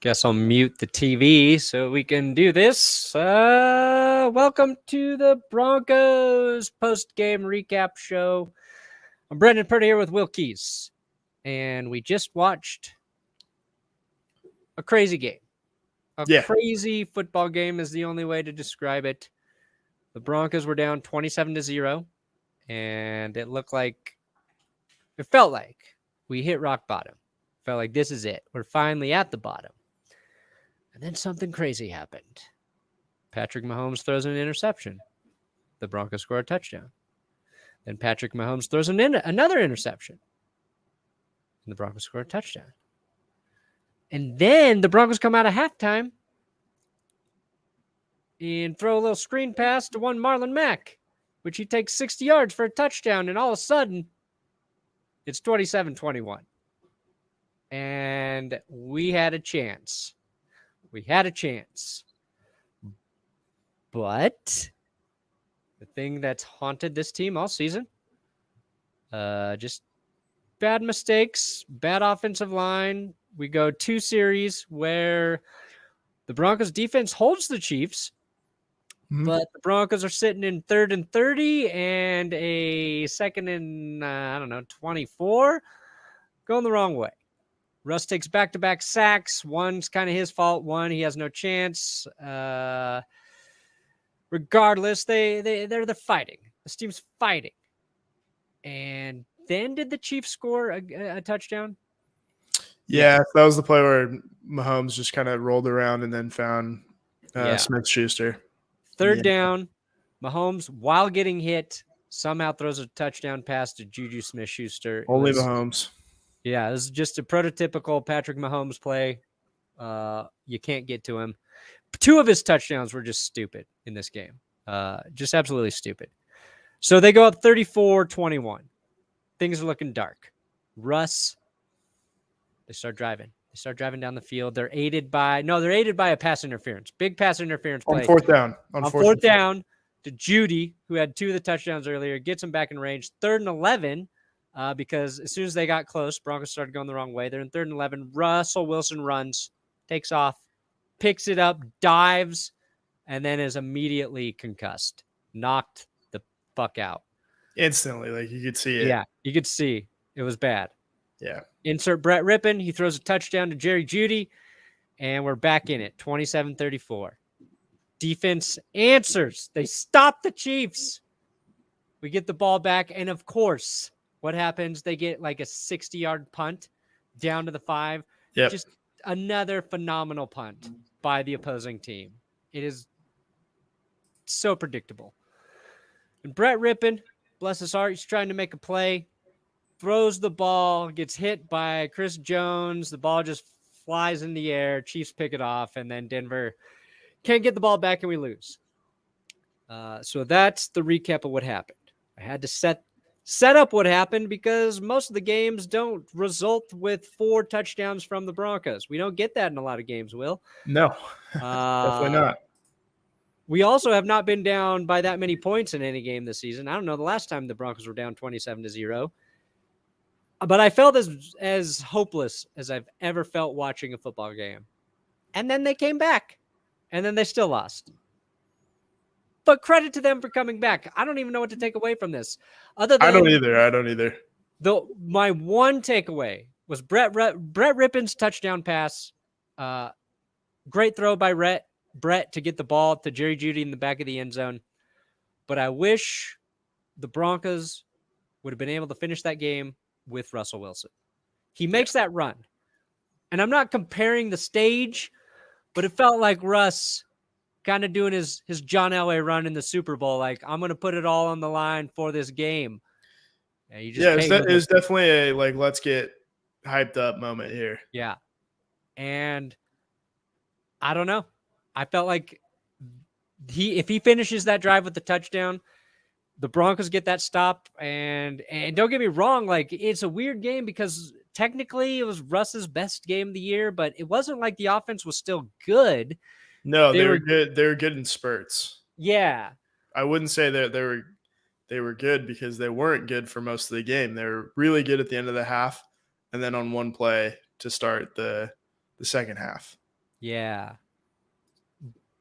Guess I'll mute the TV so we can do this. Welcome to the Broncos post-game recap show. I'm Brendan Purdy here with Will Keys, and we just watched a crazy game. Crazy football game is the only way to describe it. The Broncos were down 27-0, and it felt like we hit rock bottom. Felt like this is it. We're finally at the bottom. And then something crazy happened. Patrick Mahomes throws an interception. The Broncos score a touchdown. Then Patrick Mahomes throws another interception. And the Broncos score a touchdown. And then the Broncos come out of halftime and throw a little screen pass to one Marlon Mack, which he takes 60 yards for a touchdown. And all of a sudden, it's 27-21. And we had a chance. But the thing that's haunted this team all season, just bad mistakes, bad offensive line. We go 2 series where the Broncos defense holds the Chiefs, but the Broncos are sitting in 3rd and 30 and a 2nd and 24, going the wrong way. Russ takes back-to-back sacks. One's kind of his fault. One, he has no chance. Regardless, they're fighting. This team's fighting. And then did the Chiefs score a touchdown? Yeah, that was the play where Mahomes just kind of rolled around and then found Smith-Schuster. 3rd down. Mahomes, while getting hit, somehow throws a touchdown pass to Juju Smith-Schuster. Only Mahomes. Yeah, this is just a prototypical Patrick Mahomes play. You can't get to him. 2 of his touchdowns were just stupid in this game. Just absolutely stupid. So they go up 34-21. Things are looking dark. Russ, they start driving. They start driving down the field. They're aided by a pass interference. Big pass interference play. On 4th down. On 4th down to Jeudy, who had 2 of the touchdowns earlier, gets him back in range. 3rd and 11. Because as soon as they got close, Broncos started going the wrong way. They're in 3rd and 11. Russell Wilson runs, takes off, picks it up, dives, and then is immediately concussed. Knocked the fuck out. Instantly, like you could see it. Yeah, you could see. It was bad. Yeah. Insert Brett Rypien. He throws a touchdown to Jeudy, and we're back in it, 27-34. Defense answers. They stop the Chiefs. We get the ball back, and of course, what happens? They get like a 60-yard punt down to the 5. Yep. Just another phenomenal punt by the opposing team. It is so predictable. And Brett Rypien, bless his heart, he's trying to make a play, throws the ball, gets hit by Chris Jones. The ball just flies in the air. Chiefs pick it off, and then Denver can't get the ball back, and we lose. So that's the recap of what happened. I had to set up what happened because most of the games don't result with 4 touchdowns from the Broncos. We don't get that in a lot of games, Will. No, definitely not. We also have not been down by that many points in any game this season. I don't know the last time the Broncos were down 27-0. But I felt as hopeless as I've ever felt watching a football game. And then they came back. And then they still lost. But credit to them for coming back. I don't even know what to take away from this. I don't either. My one takeaway was Brett Rypien's touchdown pass. Great throw by Brett to get the ball to Jeudy in the back of the end zone. But I wish the Broncos would have been able to finish that game with Russell Wilson. He makes that run. And I'm not comparing the stage, but it felt like Russ kind of doing his John Elway run in the Super Bowl. Like, I'm going to put it all on the line for this game. It was definitely a, like, let's get hyped up moment here. Yeah. And I don't know. I felt like if he finishes that drive with the touchdown, the Broncos get that stop. And don't get me wrong, like, it's a weird game because technically it was Russ's best game of the year, but it wasn't like the offense was still good. No, they were good. They were good in spurts. Yeah. I wouldn't say that they were good because they weren't good for most of the game. They were really good at the end of the half and then on one play to start the second half. Yeah.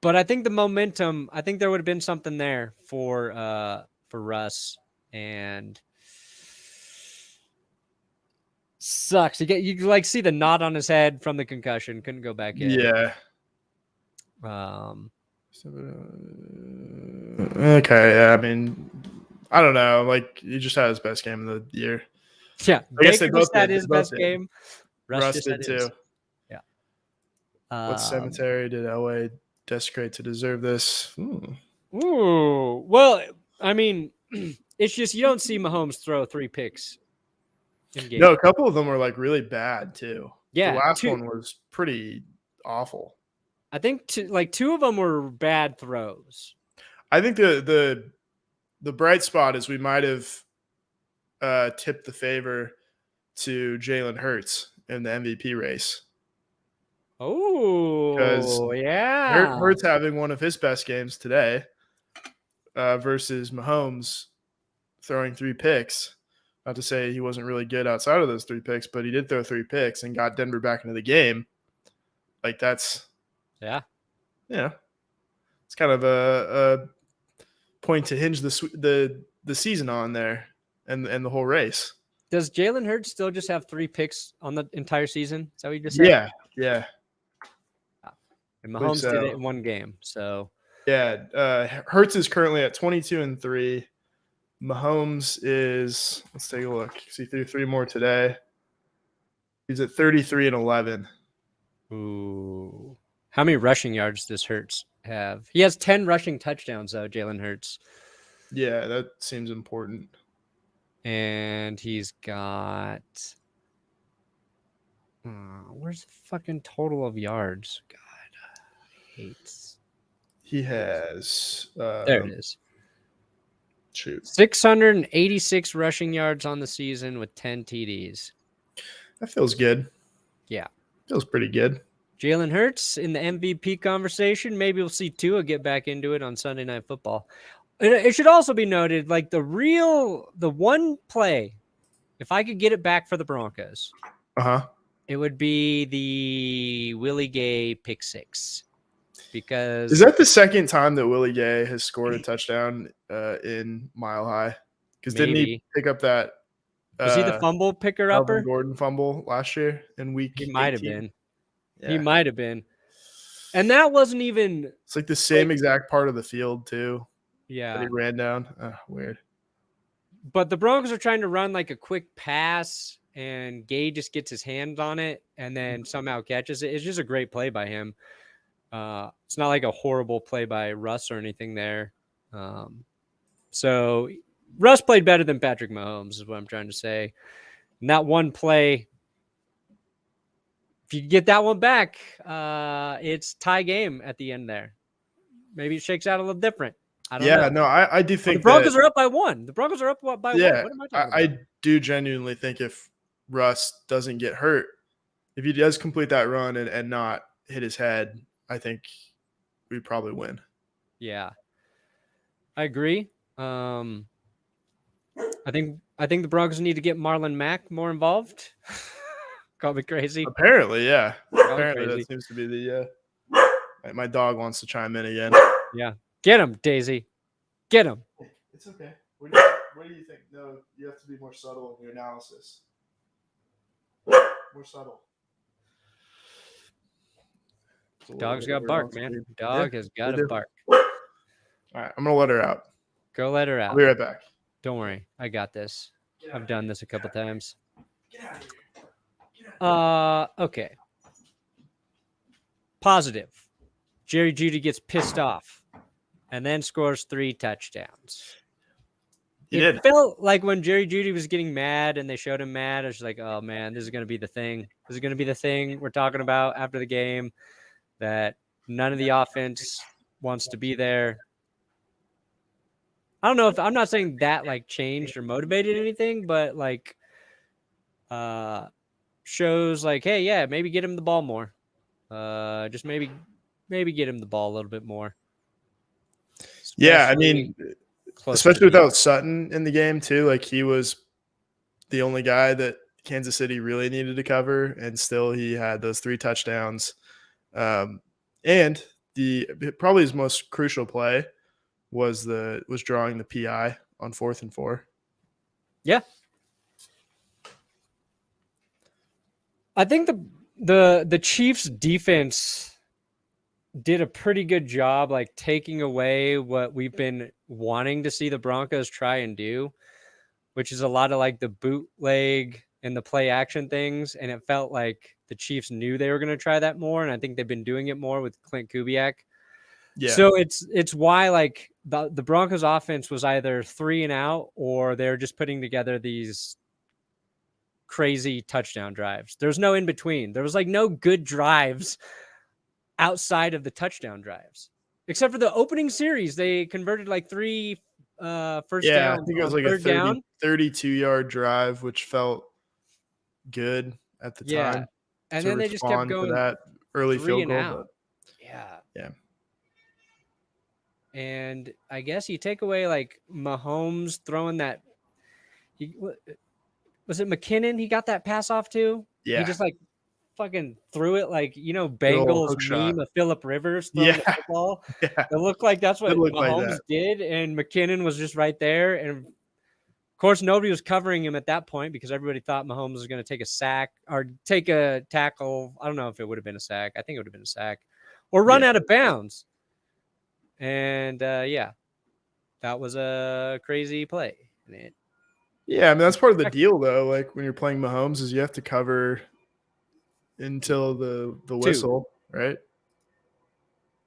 But I think the momentum, I think there would have been something there for Russ, and sucks. You like see the knot on his head from the concussion, couldn't go back in. Yeah. Um Okay, yeah, I mean, I don't know. Like, he just had his best game of the year. Yeah, I guess they Baker both just had did. his best game. Russ just Did had too. his. Yeah. What cemetery did LA desecrate to deserve this? Ooh. Well, I mean, it's just you don't see Mahomes throw 3 picks in game. No, a couple of them were like really bad too. Yeah, the last one was pretty awful. I think 2 of them were bad throws. I think the bright spot is we might have tipped the favor to Jalen Hurts in the MVP race. Oh, yeah. Hurts having one of his best games today versus Mahomes throwing 3 picks. Not to say he wasn't really good outside of those 3 picks, but he did throw 3 picks and got Denver back into the game. Like, that's it's kind of a point to hinge the season on there and the whole race. Does Jalen Hurts still just have 3 picks on the entire season? Is that what you just said? Yeah. And Mahomes did it in 1 game. So Hurts is currently at 22-3. Mahomes is, let's take a look. He threw 3 more today. He's at 33-11. Ooh. How many rushing yards does Hurts have? He has 10 rushing touchdowns, though, Jalen Hurts. Yeah, that seems important. And he's got... where's the fucking total of yards? God, I hate... He has... there it is. Shoot. 686 rushing yards on the season with 10 TDs. That feels good. Yeah. Feels pretty good. Jalen Hurts in the MVP conversation. Maybe we'll see Tua get back into it on Sunday Night Football. It should also be noted, like the one play, if I could get it back for the Broncos, it would be the Willie Gay pick 6. Because is that the second time that Willie Gay has scored a touchdown in Mile High? Because didn't he pick up that? Was he the fumble picker upper? Gordon fumble last year in week? He might have been. Yeah. He might have been. And that wasn't even. It's like the same exact part of the field too. Yeah. That he ran down. Weird. But the Broncos are trying to run like a quick pass, and Gay just gets his hand on it and then somehow catches it. It's just a great play by him. It's not like a horrible play by Russ or anything there. So Russ played better than Patrick Mahomes is what I'm trying to say. And that one play, if you get that one back, it's tie game at the end there. Maybe it shakes out a little different. I don't know. No, I do think the Broncos are up by 1. The Broncos are up by 1. What am I talking about? I do genuinely think if Russ doesn't get hurt, if he does complete that run and not hit his head, I think we probably win. Yeah, I agree. I think the Broncos need to get Marlon Mack more involved. Call me crazy. Apparently, yeah. Apparently, that seems to be the. My dog wants to chime in again. Yeah, get him, Daisy. Get him. It's okay. What do you think? No, you have to be more subtle in your analysis. More subtle. Dog's got to bark, man. Dog has got to bark. All right, I'm going to let her out. Go let her out. I'll be right back. Don't worry. I got this. I've done this a couple times. Get out of here. Okay. Positive. Jerry Jeudy gets pissed off and then scores 3 touchdowns. It felt like when Jerry Jeudy was getting mad and they showed him mad, I was like, oh, man, this is going to be the thing. This is going to be the thing we're talking about after the game, that none of the offense wants to be there. I don't know if I'm not saying that like changed or motivated anything, but like shows like, hey, yeah, maybe get him the ball more. Just maybe get him the ball a little bit more. Yeah, I mean, especially without Sutton in the game too. Like, he was the only guy that Kansas City really needed to cover, and still he had those 3 touchdowns. And probably his most crucial play was drawing the PI on 4th and 4. Yeah. I think the Chiefs defense did a pretty good job like taking away what we've been wanting to see the Broncos try and do, which is a lot of like the bootleg and the play action things. And it felt like the Chiefs knew they were going to try that more. And I think they've been doing it more with Clint Kubiak. Yeah. So it's why like the Broncos offense was either 3 and out or they're just putting together these crazy touchdown drives. There's no in between. There was like no good drives outside of the touchdown drives, except for the opening series. They converted like 3 first down. I think it was on like a third down. 32-yard drive, which felt good at the time. And to then they just kept respond to going that early 3 field and goal. out. Yeah. And I guess you take away like Mahomes throwing that. Was it McKinnon? He got that pass off to. Yeah. He just like old Bengals hook shot. Meme of Phillip Rivers throwing the Yeah. football. Yeah. It looked like that's what It looked like Mahomes that. did, and McKinnon was just right there. And of course, nobody was covering him at that point because everybody thought Mahomes was going to take a sack or take a tackle. I don't know if it would have been a sack. I think it would have been a sack or run out of bounds. And that was a crazy play. Yeah, I mean that's part of the deal though. Like when you're playing Mahomes, is you have to cover until the whistle, right?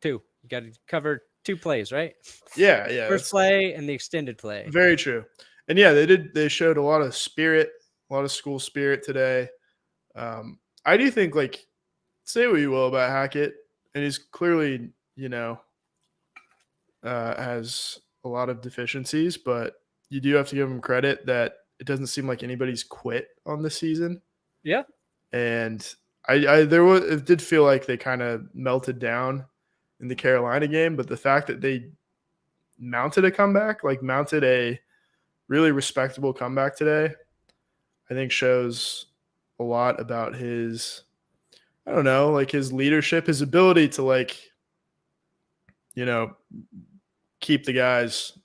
2. You got to cover 2 plays, right? Yeah. First play and the extended play. Very true. And yeah, they showed a lot of spirit, a lot of school spirit today. I do think, like, say what you will about Hackett, and he's clearly, has a lot of deficiencies, but you do have to give him credit that it doesn't seem like anybody's quit on the season. Yeah. And it did feel like they kind of melted down in the Carolina game, but the fact that they mounted a really respectable comeback today, I think shows a lot about his, I don't know, like his leadership, his ability to keep the guys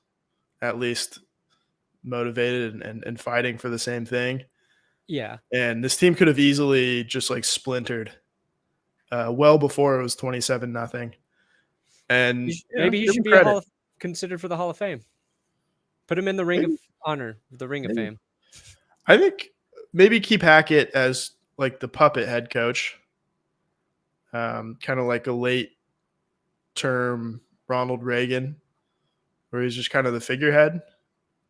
at least motivated and fighting for the same thing. Yeah. And this team could have easily just splintered well before it was 27-0. And maybe he should be considered for the Hall of Fame. Put him in the Ring of Honor, the Ring of Fame. I think maybe keep Hackett as like the puppet head coach, kind of like a late term Ronald Reagan, where he's just kind of the figurehead,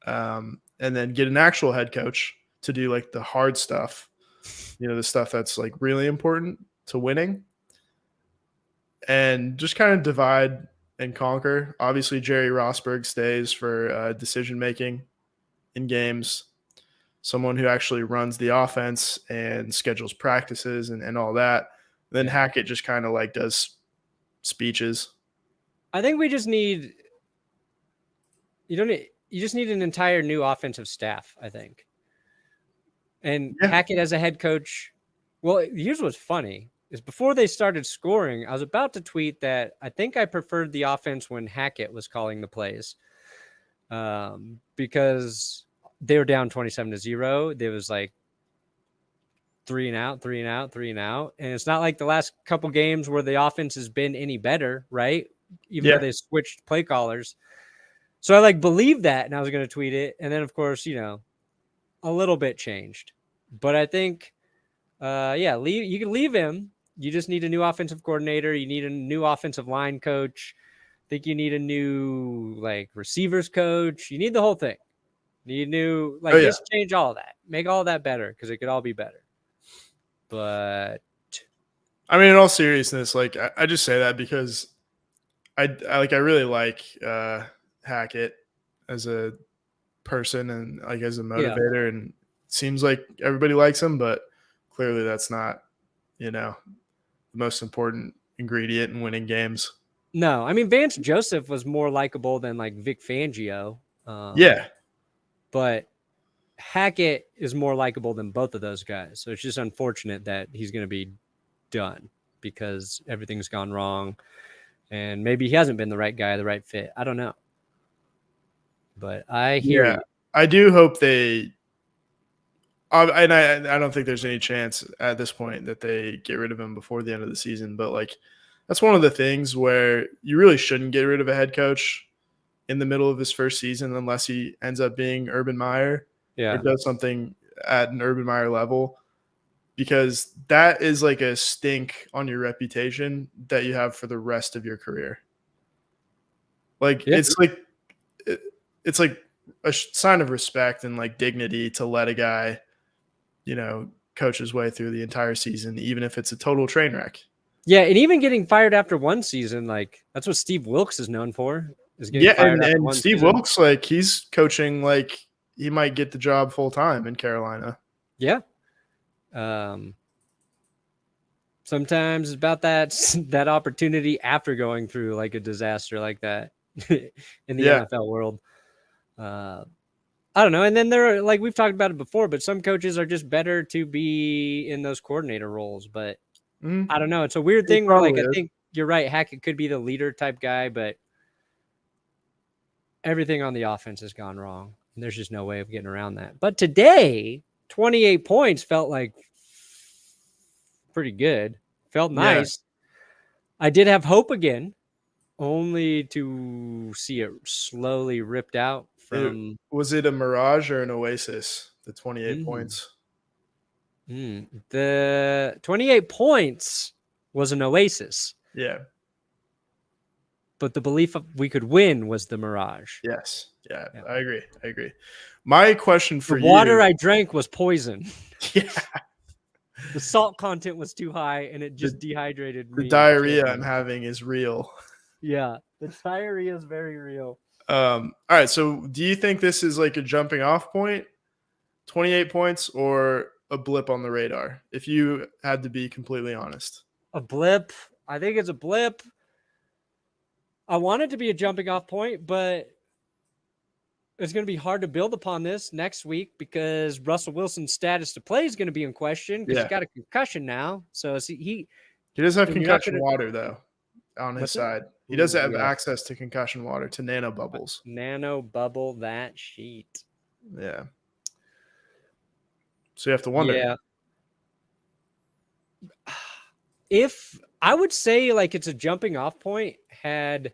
and then get an actual head coach to do like the hard stuff, the stuff that's like really important to winning, and just kind of divide and conquer. Obviously, Jerry Rosberg stays for decision making in games, someone who actually runs the offense and schedules practices and all that. Then Hackett just kind of like does speeches. I think we just need you just need an entire new offensive staff, I think. And Hackett as a head coach. Well, here's what's funny is before they started scoring, I was about to tweet that I think I preferred the offense when Hackett was calling the plays, because they were down 27-0. There was like 3 and out, 3 and out, 3 and out. And it's not like the last couple games where the offense has been any better, right? Even though they switched play callers. So I believed that, and I was going to tweet it. And then, of course, a little bit changed. But I think, you can leave him. You just need a new offensive coordinator. You need a new offensive line coach. I think you need a new receivers coach. You need the whole thing. You need new just change all of that. Make all of that better because it could all be better. But I mean, in all seriousness, I just say that because I really like Hackett as a person and as a motivator, and it seems like everybody likes him, but clearly that's not the most important ingredient in winning games. No, I mean Vance Joseph was more likable than Vic Fangio. But Hackett is more likable than both of those guys. So it's just unfortunate that he's going to be done. because everything's gone wrong. And maybe he hasn't been the right guy, the right fit. I don't know. But I hear you. I do hope they and I don't think there's any chance at this point that they get rid of him before the end of the season. But like, that's one of the things where you really shouldn't get rid of a head coach in the middle of his first season unless he ends up being Urban Meyer or does something at an Urban Meyer level, because that is like a stink on your reputation that you have for the rest of your career. Like it's like a sign of respect and like dignity to let a guy, coach his way through the entire season, even if it's a total train wreck. Yeah, and even getting fired after one season, like that's what Steve Wilkes is known for. Is getting fired after one Steve season. Wilkes, like he's coaching, like he might get the job full time in Carolina. Yeah. Sometimes it's about that opportunity after going through like a disaster like that in the NFL world. I don't know. And then there are, like we've talked about it before, but some coaches are just better to be in those coordinator roles. But I don't know. It's a weird thing where like I think you're right. Hackett could be the leader type guy, but everything on the offense has gone wrong. And there's just no way of getting around that. But today, 28 points felt like pretty good. Felt nice. I did have hope again, only to see it slowly ripped out from. Was it a Mirage or an Oasis? The 28 points. The 28 points was an Oasis. Yeah. But the belief we could win was the Mirage. Yes. Yeah. I agree. My question for you. The water I drank was poison. Yeah. The salt content was too high and it just dehydrated me. The diarrhea I'm having is real. Yeah. The diarrhea is very real. All right. So do you think this is like a jumping off point, 28 points, or a blip on the radar, if you had to be completely honest? A blip. I think it's a blip. I want it to be a jumping off point, but it's going to be hard to build upon this next week because Russell Wilson's status to play is going to be in question because he's got a concussion now. So he does have concussion water though on his side. He does have access to concussion water, to nano bubbles. Nano bubble that sheet. Yeah. So you have to wonder. Yeah. If I would say like it's a jumping off point had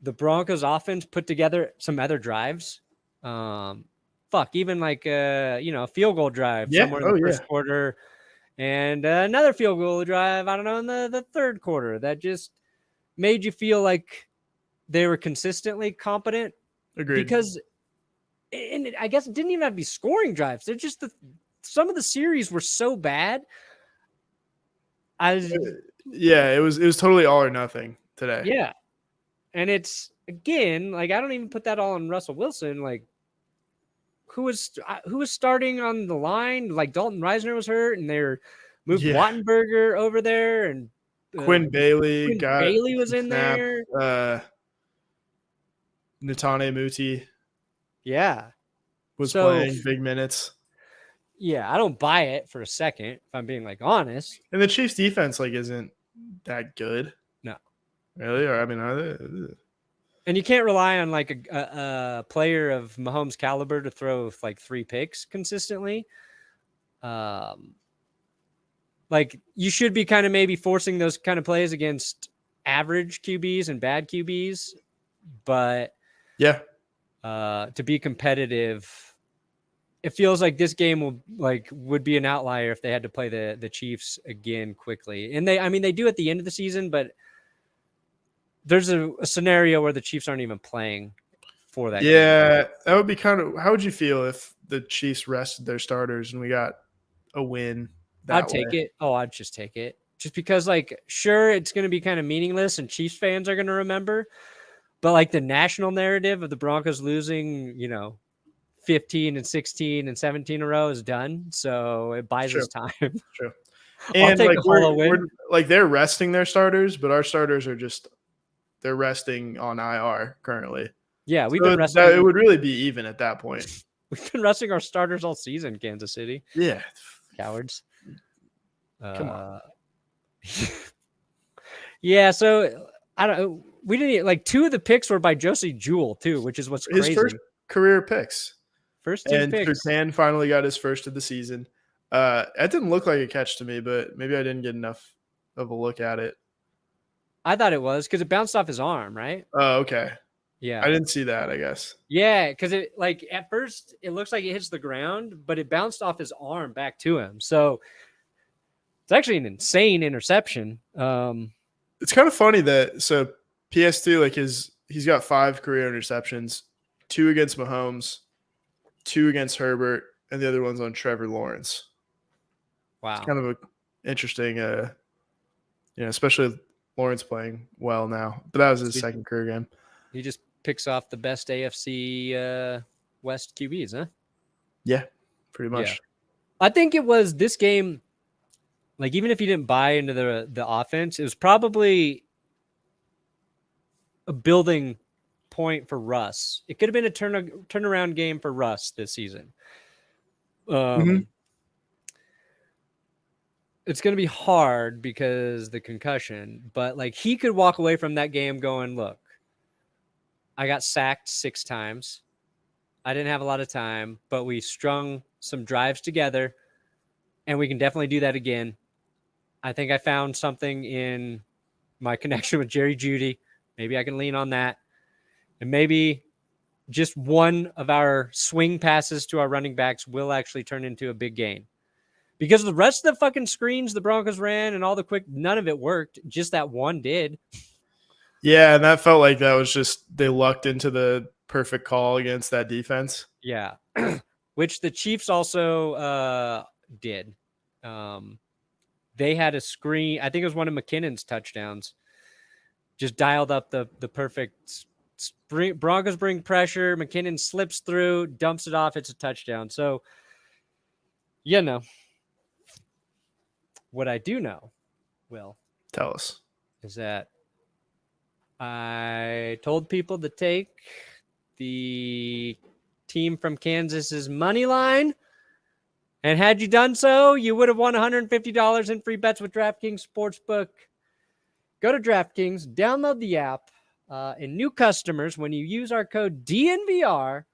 the Broncos offense put together some other drives. Even like a field goal drive somewhere in the first quarter and another field goal drive, I don't know, in the third quarter that just made you feel like they were consistently competent. Agreed. Because and I guess it didn't even have to be scoring drives. They're just some of the series were so bad. It was totally all or nothing today. Yeah. And it's, again, like, I don't even put that all on Russell Wilson. Like, who was starting on the line? Like, Dalton Reisner was hurt, and they moved Wattenberger over there, and Quinn Bailey was in there. Netane Muti. Yeah. Was playing big minutes. Yeah, I don't buy it for a second, if I'm being, like, honest. And the Chiefs' defense, like, isn't that good. No. Really? Or, I mean, are they? And you can't rely on, like, a player of Mahomes' caliber to throw, like, 3 picks consistently. Like, you should be kind of maybe forcing those kind of plays against average QBs and bad QBs. But to be competitive, it feels like this game would be an outlier if they had to play the Chiefs again quickly. And they do at the end of the season, but there's a scenario where the Chiefs aren't even playing for that. Yeah, game. That would be kind of. How would you feel if the Chiefs rested their starters and we got a win? I'd take it. Oh, I'd just take it. Just because, like, sure, it's going to be kind of meaningless and Chiefs fans are going to remember, but like the national narrative of the Broncos losing, 15 and 16 and 17 in a row is done. So it buys us time. True. And like we're like they're resting their starters, but our starters are they're resting on IR currently. Yeah, we've been resting. It would really be even at that point. We've been resting our starters all season, Kansas City. Yeah. Cowards. Come on. Yeah, so I don't. We didn't like 2 of the picks were by Josie Jewell too, which is what's His first crazy. career picks. First 2 And picks. Surtain finally got his first of the season. That didn't look like a catch to me, but maybe I didn't get enough of a look at it. I thought it was because it bounced off his arm, right? Oh, okay. Yeah. I didn't see that, I guess. Yeah, because it like at first it looks like it hits the ground, but it bounced off his arm back to him. So it's actually an insane interception. It's kind of funny that so PS2, like he's got 5 career interceptions, 2 against Mahomes, 2 against Herbert, and the other one's on Trevor Lawrence. Wow. It's kind of a interesting especially Lawrence playing well now. But that was his second career game. He just picks off the best AFC West QBs, huh? Yeah, pretty much. Yeah. I think it was this game, like even if you didn't buy into the offense, it was probably a building point for Russ. It could have been a turnaround game for Russ this season. It's going to be hard because the concussion, but like he could walk away from that game going, look, I got sacked 6 times. I didn't have a lot of time, but we strung some drives together and we can definitely do that again. I think I found something in my connection with Jerry Jeudy. Maybe I can lean on that. And maybe just one of our swing passes to our running backs will actually turn into a big gain. Because the rest of the fucking screens the Broncos ran and all the quick, none of it worked. Just that one did. Yeah, and that felt like that was just they lucked into the perfect call against that defense. Yeah. Which the Chiefs also did. They had a screen. I think it was one of McKinnon's touchdowns. Just dialed up the perfect Broncos bring pressure. McKinnon slips through, dumps it off. It's a touchdown. So, what I do know, Will, Tell us. is that I told people to take the team from Kansas's money line. And had you done so, you would have won $150 in free bets with DraftKings Sportsbook. Go to DraftKings, download the app, and new customers, when you use our code DNVR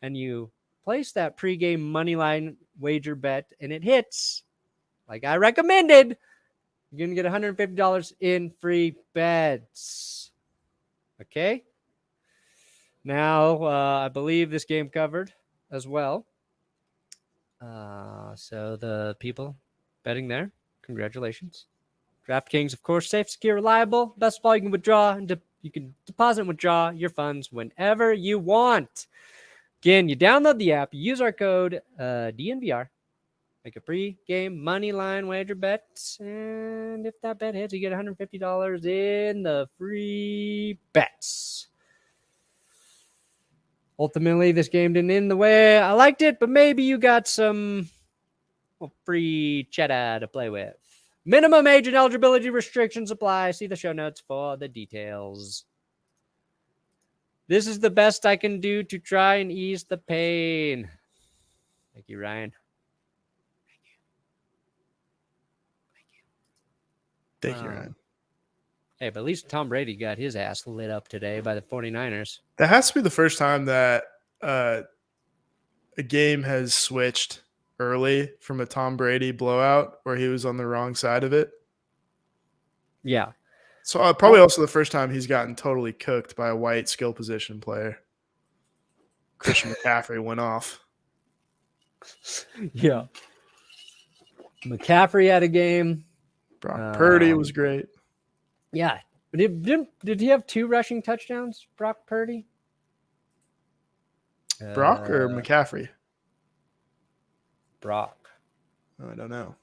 and you place that pregame moneyline wager bet and it hits, like I recommended, you're going to get $150 in free bets. Okay? Now, I believe this game covered as well. So the people betting there, congratulations. DraftKings, of course, safe, secure, reliable. Best of all, you can withdraw and you can deposit and withdraw your funds whenever you want. Again, you download the app, you use our code DNVR, make a pre-game money line wager bet, and if that bet hits, you get $150 in the free bets. Ultimately, this game didn't end the way I liked it, but maybe you got some free cheddar to play with. Minimum age and eligibility restrictions apply. See the show notes for the details. This is the best I can do to try and ease the pain. Thank you, Ryan. Thank you, Ryan. Hey, but at least Tom Brady got his ass lit up today by the 49ers. That has to be the first time that a game has switched early from a Tom Brady blowout where he was on the wrong side of it. Yeah. So probably also the first time he's gotten totally cooked by a white skill position player. Christian McCaffrey went off. Yeah. McCaffrey had a game. Brock Purdy was great. Yeah. Did he have 2 rushing touchdowns, Brock Purdy? Brock or McCaffrey? Brock. Oh, I don't know.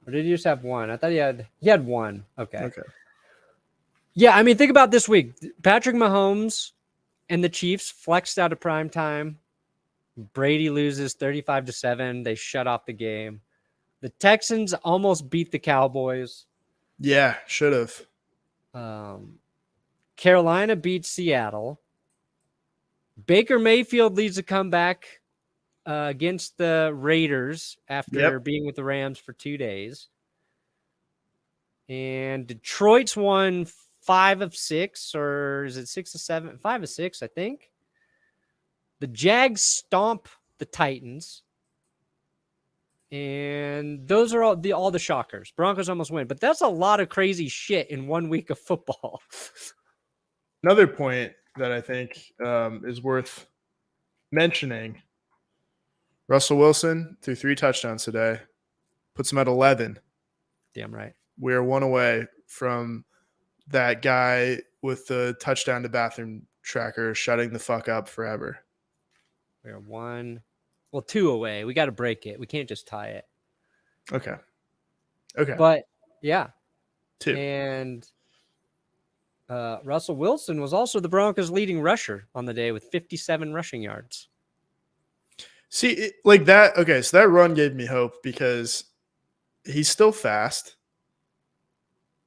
Or did he just have 1? I thought he had 1. Okay. Yeah, I mean, think about this week. Patrick Mahomes and the Chiefs flexed out of prime time. Brady loses 35-7. They shut off the game. The Texans almost beat the Cowboys. Yeah, should have. Carolina beats Seattle. Baker Mayfield leads a comeback against the Raiders after being with the Rams for 2 days. And Detroit's won 5 of 6, or is it 6 of 7? 5 of 6, I think. The Jags stomp the Titans. And those are all the shockers. Broncos almost win, but that's a lot of crazy shit in 1 week of football. Another point that I think is worth mentioning: Russell Wilson threw 3 touchdowns today, puts him at 11. Damn right. We are 1 away from that guy with the touchdown to bathroom tracker shutting the fuck up forever. We are 2 away. We got to break it. We can't just tie it. Okay. But yeah. 2. And Russell Wilson was also the Broncos' leading rusher on the day with 57 rushing yards. See, like that. Okay, so that run gave me hope because he's still fast.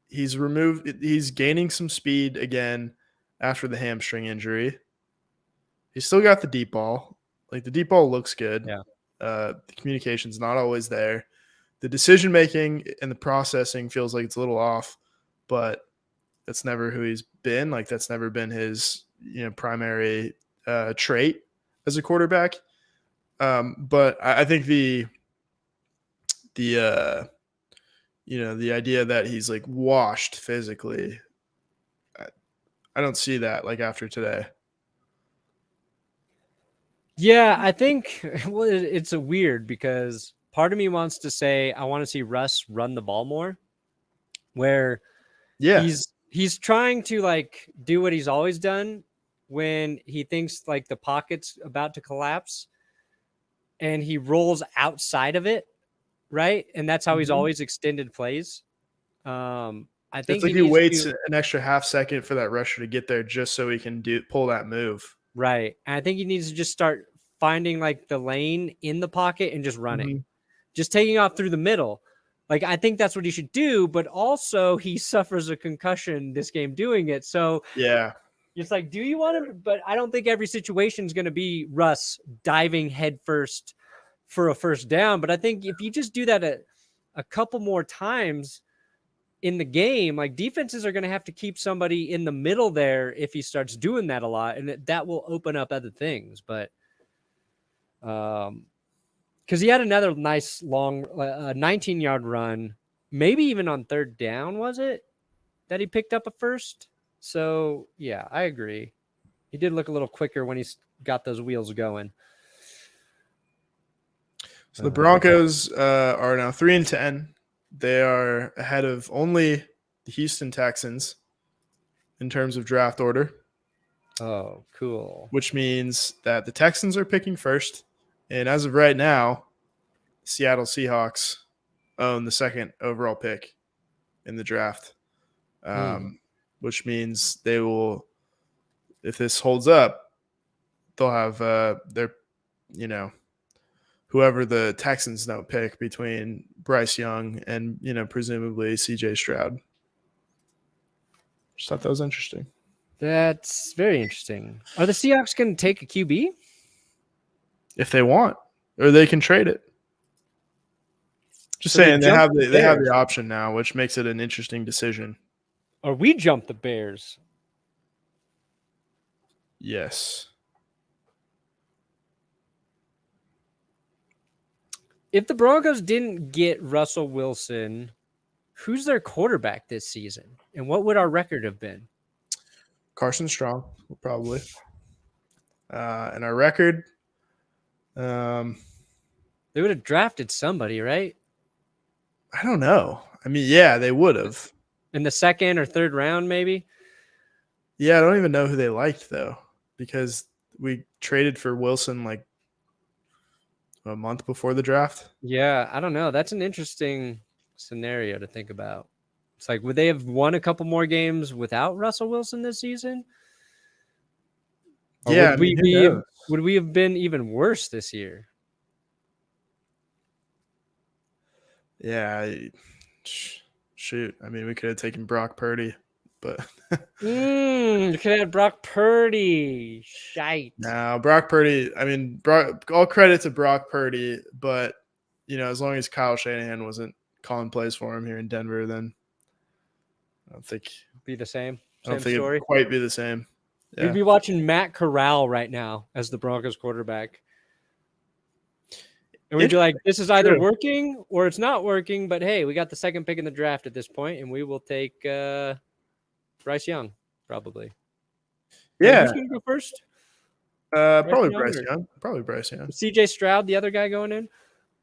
He's gaining some speed again after the hamstring injury. He's still got the deep ball. Like, the deep ball looks good. Yeah. The communication's not always there. The decision making and the processing feels like it's a little off, but that's never who he's been. Like, that's never been his primary trait as a quarterback. But I think the idea that he's like washed physically, I don't see that like after today. Yeah, I think it's a weird because part of me wants to say I want to see Russ run the ball more, where he's trying to like do what he's always done when he thinks like the pocket's about to collapse and he rolls outside of it, right? And that's how he's always extended plays. I think it's like he waits an extra half second for that rusher to get there just so he can pull that move. Right. And I think he needs to just start finding like the lane in the pocket and just running, just taking off through the middle. Like, I think that's what he should do, but also he suffers a concussion this game doing it. So yeah, it's like, do you want to, but I don't think every situation is going to be Russ diving headfirst for a first down. But I think if you just do that a couple more times in the game, like, defenses are going to have to keep somebody in the middle there if he starts doing that a lot, and that will open up other things. But because he had another nice long 19-yard run, maybe even on third down, was it that he picked up a first? So yeah, I agree. He did look a little quicker when he's got those wheels going. So the Broncos are now 3-10. They are ahead of only the Houston Texans in terms of draft order. Oh, cool. Which means that the Texans are picking first. And as of right now, Seattle Seahawks own the second overall pick in the draft, which means they will, if this holds up, they'll have whoever the Texans don't pick between Bryce Young and, presumably CJ Stroud. Just thought that was interesting. That's very interesting. Are the Seahawks going to take a QB? If they want, or they can trade it. Just saying, they have the option now, which makes it an interesting decision. Or we jump the Bears. Yes. If the Broncos didn't get Russell Wilson, who's their quarterback this season? And what would our record have been? Carson Strong, probably. And our record, they would have drafted somebody, right? I don't know. I mean, yeah, they would have. In the second or third round, maybe? Yeah, I don't even know who they liked, though, because we traded for Wilson like a month before the draft. Yeah, I don't know. That's an interesting scenario to think about. It's like, would they have won a couple more games without Russell Wilson this season? Or yeah, would we have been even worse this year? Yeah, shoot. I mean, we could have taken Brock Purdy, but you could have had Brock Purdy. Shite. No, Brock Purdy. I mean, all credit to Brock Purdy, but as long as Kyle Shanahan wasn't calling plays for him here in Denver, then I don't think Be the same. I don't Same think story. it'd quite be the same. Yeah. We'd be watching Matt Corral right now as the Broncos quarterback. And we'd be like, this is either working or it's not working. But hey, we got the second pick in the draft at this point, and we will take Bryce Young, probably. Yeah. Who's going to go first? Probably Bryce Young. Probably Bryce Young. CJ Stroud, the other guy going in?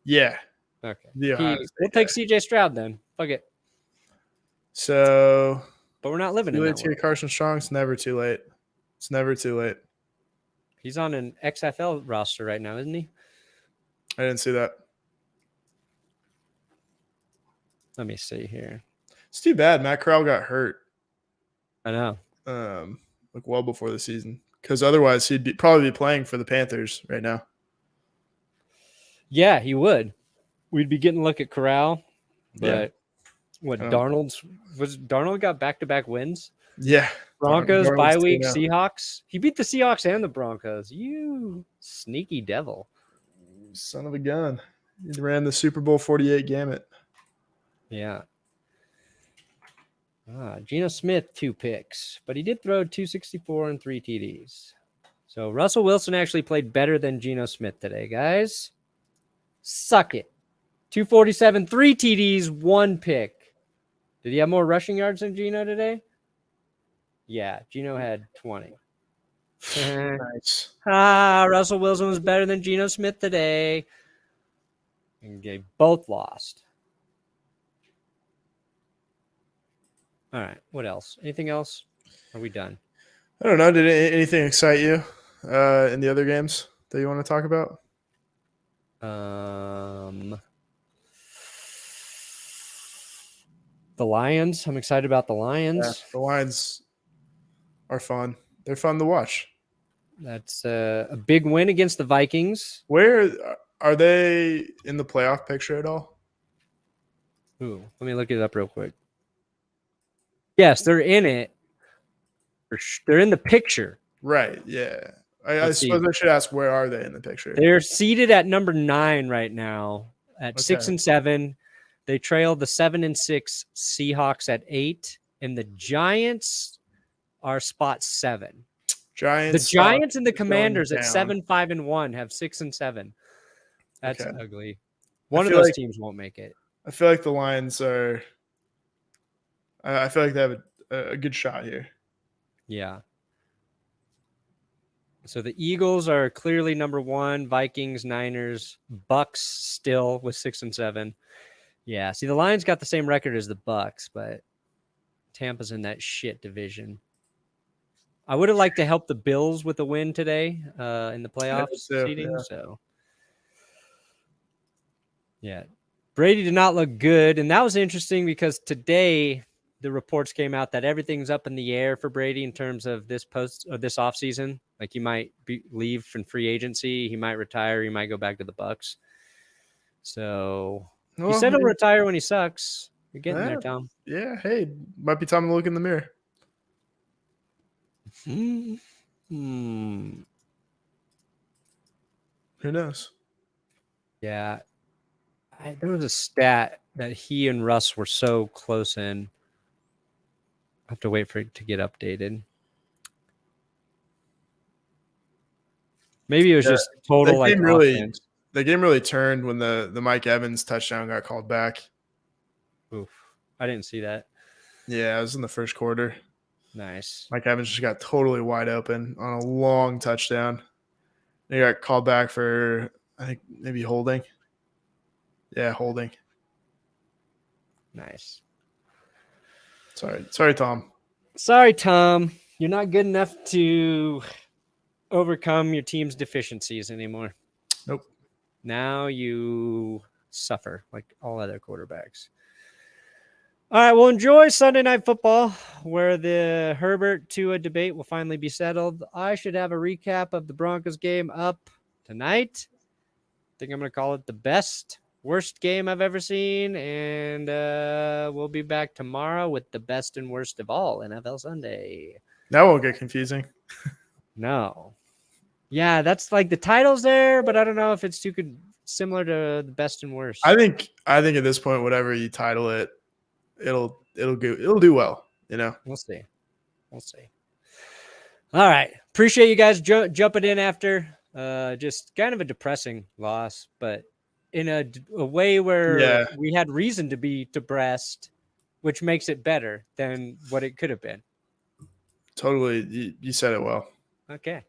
Yeah. Okay. We'll take CJ Stroud then. Fuck it. So, but we're not living in too that late to get Carson Strong. It's never too late. It's never too late. He's on an XFL roster right now, isn't he? I didn't see that. Let me see here. It's too bad Matt Corral got hurt. I know. Like well before the season, because otherwise he'd probably be playing for the Panthers right now. Yeah, he would. We'd be getting a look at Corral, but Darnold got back-to-back wins? Yeah. Broncos, bye week, Seahawks. He beat the Seahawks and the Broncos. You sneaky devil. Son of a gun. He ran the Super Bowl 48 gamut. Yeah. Geno Smith, 2 picks, but he did throw 264 and 3 TDs. So Russell Wilson actually played better than Geno Smith today, guys. Suck it. 247, 3 TDs, 1 pick. Did he have more rushing yards than Geno today? Yeah, Geno had 20. Nice. Russell Wilson was better than Geno Smith today. And they both lost. All right, what else? Anything else? Are we done? I don't know. Did anything excite you in the other games that you want to talk about? The Lions. I'm excited about the Lions. Yeah, the Lions are fun. They're fun to watch. That's a big win against the Vikings. Where are they in the playoff picture at all? Ooh, let me look it up real quick. Yes, they're in it. They're in the picture. Right, yeah. I suppose I should ask, where are they in the picture? They're seated at number 9 right now at 6-7. They trail the 7-6 Seahawks at 8, and the Giants are spot 7. The Giants and the Commanders at 7-5-1 have 6-7. That's ugly. One of those teams won't make it. I feel like the Lions are. I feel like they have a good shot here. Yeah. So the Eagles are clearly number 1. Vikings, Niners, Bucks still with 6-7. Yeah. See, the Lions got the same record as the Bucks, but Tampa's in that shit division. I would have liked to help the Bills with a win today in the playoff seeding. Yeah. So, yeah, Brady did not look good, and that was interesting because today the reports came out that everything's up in the air for Brady in terms of this offseason. Like he might leave from free agency, he might retire, he might go back to the Bucks. So he said he'll retire when he sucks. You're getting there, Tom. Yeah, hey, might be time to look in the mirror. Who knows? Yeah. There was a stat that he and Russ were so close in. I have to wait for it to get updated. Maybe it was just total offense. The game really turned when the Mike Evans touchdown got called back. Oof. I didn't see that. Yeah, it was in the first quarter. Nice. Mike Evans just got totally wide open on a long touchdown. He got called back for, I think, maybe holding. Yeah, holding. Nice. Sorry, Tom. Sorry, Tom. You're not good enough to overcome your team's deficiencies anymore. Nope. Now you suffer like all other quarterbacks. All right, well, enjoy Sunday Night Football, where the Herbert-Tua debate will finally be settled. I should have a recap of the Broncos game up tonight. I think I'm going to call it the best, worst game I've ever seen, and we'll be back tomorrow with the best and worst of all, NFL Sunday. That won't get confusing. No. Yeah, that's like the title's there, but I don't know if it's too similar to the best and worst. I think at this point, whatever you title it, it'll do well. You know, We'll see. We'll see. All right. Appreciate you guys jumping in after just kind of a depressing loss, but in a way where we had reason to be depressed, which makes it better than what it could have been. Totally. You said it well. Okay.